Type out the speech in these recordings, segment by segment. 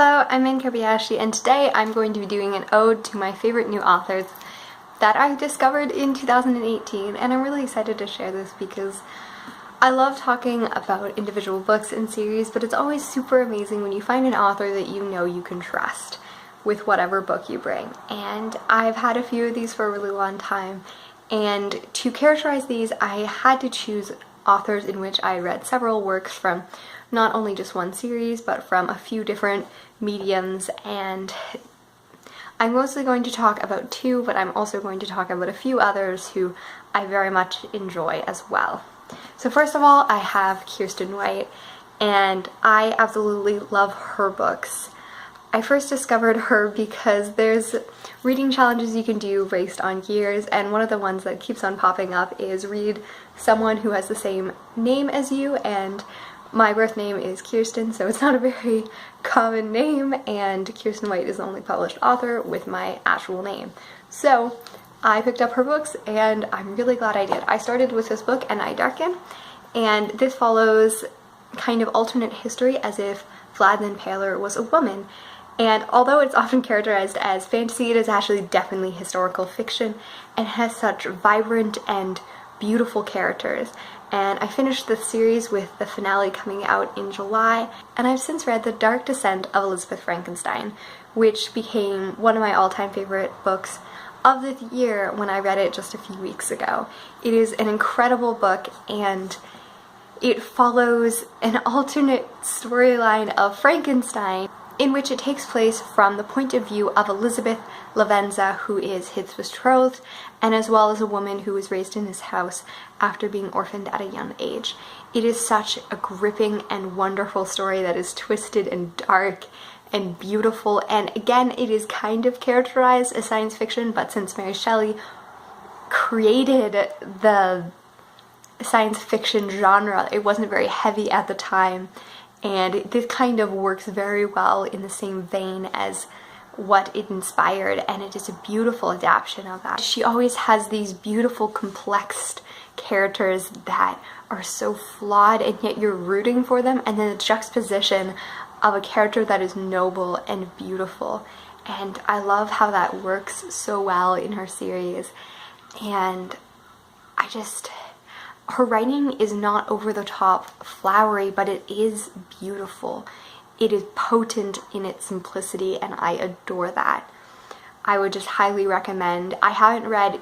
Hello, I'm Min Kobayashi, and today I'm going to be doing an ode to my favorite new authors that I discovered in 2018, and I'm really excited to share this because I love talking about individual books and series, but it's always super amazing when you find an author that you know you can trust with whatever book you bring. And I've had a few of these for a really long time, and to characterize these, I had to choose authors in which I read several works from not only just one series, but from a few different mediums, and I'm mostly going to talk about two, but I'm also going to talk about a few others who I very much enjoy as well. So first of all, I have Kiersten White, and I absolutely love her books. I first discovered her because there's reading challenges you can do based on years, and one of the ones that keeps on popping up is read someone who has the same name as you, and my birth name is Kiersten, so it's not a very common name, and Kiersten White is the only published author with my actual name. So I picked up her books, and I'm really glad I did. I started with this book, And I Darken, and this follows kind of alternate history as if Vlad the Impaler was a woman. And although it's often characterized as fantasy, it is actually definitely historical fiction and has such vibrant and beautiful characters. And I finished the series with the finale coming out in July, and I've since read The Dark Descent of Elizabeth Frankenstein, which became one of my all-time favorite books of the year when I read it just a few weeks ago. It is an incredible book, and it follows an alternate storyline of Frankenstein in which it takes place from the point of view of Elizabeth Lavenza, who is his betrothed, and as well as a woman who was raised in his house after being orphaned at a young age. It is such a gripping and wonderful story that is twisted and dark and beautiful, and again, it is kind of characterized as science fiction, but since Mary Shelley created the science fiction genre, it wasn't very heavy at the time, and this kind of works very well in the same vein as what it inspired, and it is a beautiful adaptation of that. She always has these beautiful, complex characters that are so flawed, and yet you're rooting for them, and then the juxtaposition of a character that is noble and beautiful. And I love how that works so well in her series, and her writing is not over the top flowery, but it is beautiful. It is potent in its simplicity, and I adore that. I would just highly recommend. I haven't read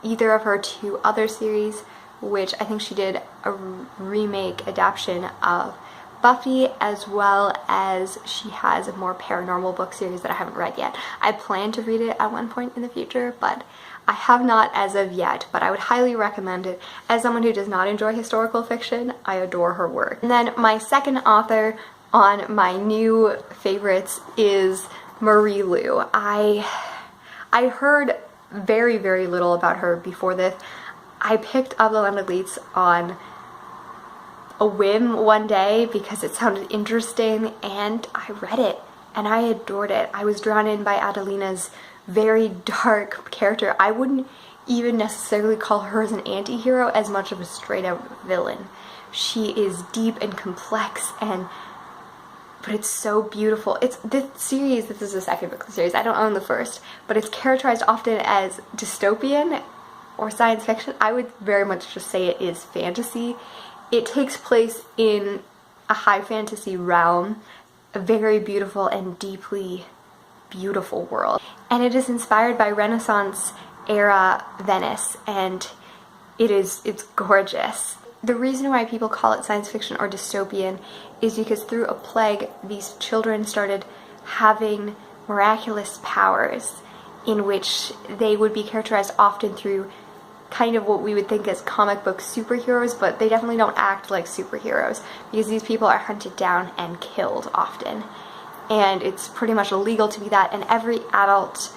either of her two other series, which I think she did a remake adaptation of Buffy, as well as she has a more paranormal book series that I haven't read yet. I plan to read it at one point in the future, but I have not as of yet, but I would highly recommend it. As someone who does not enjoy historical fiction, I adore her work. And then my second author on my new favorites is Marie Lu. I heard very, very little about her before this. I picked up Adelina Leitz on a whim one day because it sounded interesting, and I read it, and I adored it. I was drawn in by Adelina's very dark character. I wouldn't even necessarily call her as an anti-hero as much of a straight-out villain. She is deep and complex, but it's so beautiful. It's this series, this is the second book of the series, I don't own the first, but it's characterized often as dystopian or science fiction. I would very much just say it is fantasy. It takes place in a high fantasy realm, a very beautiful and deeply beautiful world. And it is inspired by Renaissance era Venice, and it's gorgeous. The reason why people call it science fiction or dystopian is because through a plague, these children started having miraculous powers in which they would be characterized often through kind of what we would think as comic book superheroes, but they definitely don't act like superheroes because these people are hunted down and killed often. And it's pretty much illegal to be that, and every adult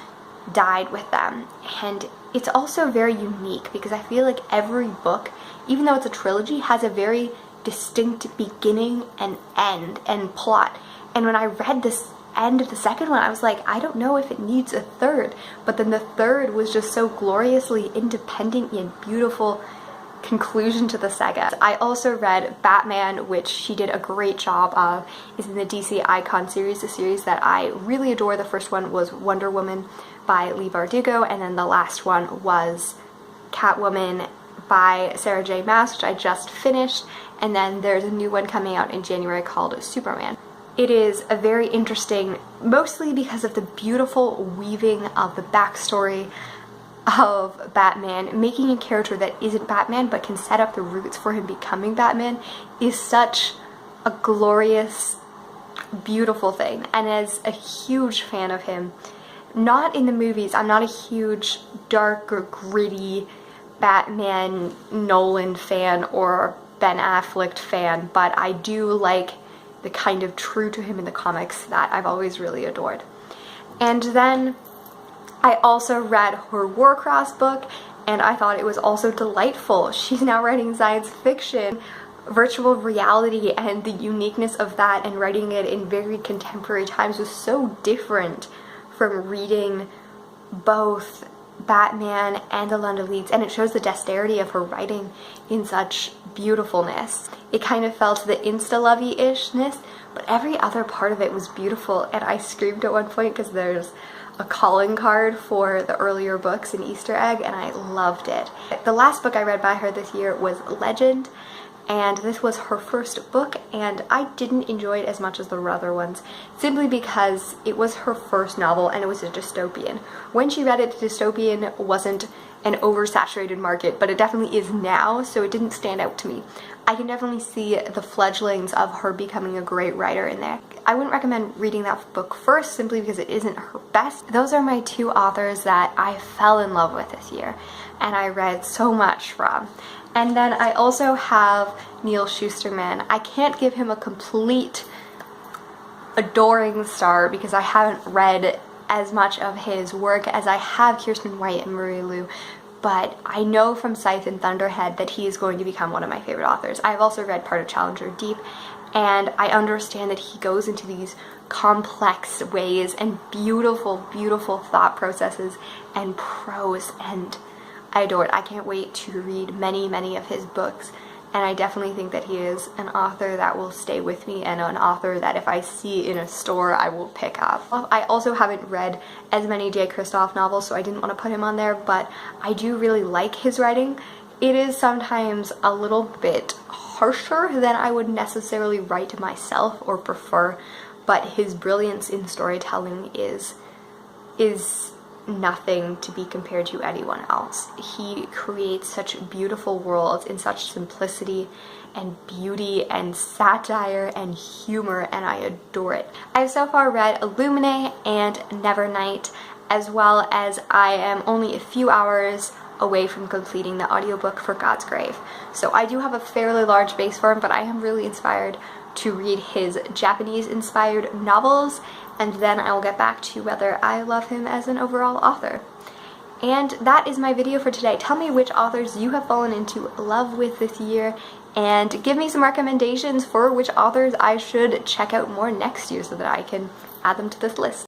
died with them. And it's also very unique because I feel like every book, even though it's a trilogy, has a very distinct beginning and end and plot. And when I read this end of the second one, I was like, I don't know if it needs a third. But then the third was just so gloriously independent and beautiful conclusion to the saga. I also read Batman, which she did a great job of. It's in the DC Icon series, a series that I really adore. The first one was Wonder Woman by Leigh Bardugo, and then the last one was Catwoman by Sarah J. Maas, which I just finished, and then there's a new one coming out in January called Superman. It is a very interesting, mostly because of the beautiful weaving of the backstory of Batman. Making a character that isn't Batman but can set up the roots for him becoming Batman is such a glorious, beautiful thing. And as a huge fan of him, not in the movies, I'm not a huge dark or gritty Batman Nolan fan or Ben Affleck fan, but I do like the kind of true to him in the comics that I've always really adored. And then I also read her Warcross book, and I thought it was also delightful. She's now writing science fiction, virtual reality, and the uniqueness of that and writing it in very contemporary times was so different from reading both Batman and the London Leads, and it shows the dexterity of her writing in such beautifulness. It kind of fell to the insta-lovey-ishness, but every other part of it was beautiful, and I screamed at one point because there's a calling card for the earlier books in Easter egg, and I loved it. The last book I read by her this year was Legend, and this was her first book, and I didn't enjoy it as much as the other ones, simply because it was her first novel and it was a dystopian. When she read it, the dystopian wasn't an oversaturated market, but it definitely is now, so it didn't stand out to me. I can definitely see the fledglings of her becoming a great writer in there. I wouldn't recommend reading that book first, simply because it isn't her best. Those are my two authors that I fell in love with this year, and I read so much from. And then I also have Neal Shusterman. I can't give him a complete adoring star because I haven't read as much of his work as I have Kiersten White and Marie Lu, but I know from Scythe and Thunderhead that he is going to become one of my favorite authors. I've also read part of Challenger Deep, and I understand that he goes into these complex ways and beautiful, beautiful thought processes and prose, and I adore it. I can't wait to read many, many of his books, and I definitely think that he is an author that will stay with me and an author that if I see in a store I will pick up. I also haven't read as many Jay Kristoff novels, so I didn't want to put him on there, but I do really like his writing. It is sometimes a little bit harsher than I would necessarily write myself or prefer, but his brilliance in storytelling is nothing to be compared to anyone else. He creates such beautiful worlds in such simplicity and beauty and satire and humor, and I adore it. I've so far read Illuminae and Nevernight, as well as I am only a few hours away from completing the audiobook for God's Grave. So I do have a fairly large base for him, but I am really inspired to read his Japanese-inspired novels, and then I will get back to whether I love him as an overall author. And that is my video for today. Tell me which authors you have fallen into love with this year, and give me some recommendations for which authors I should check out more next year so that I can add them to this list.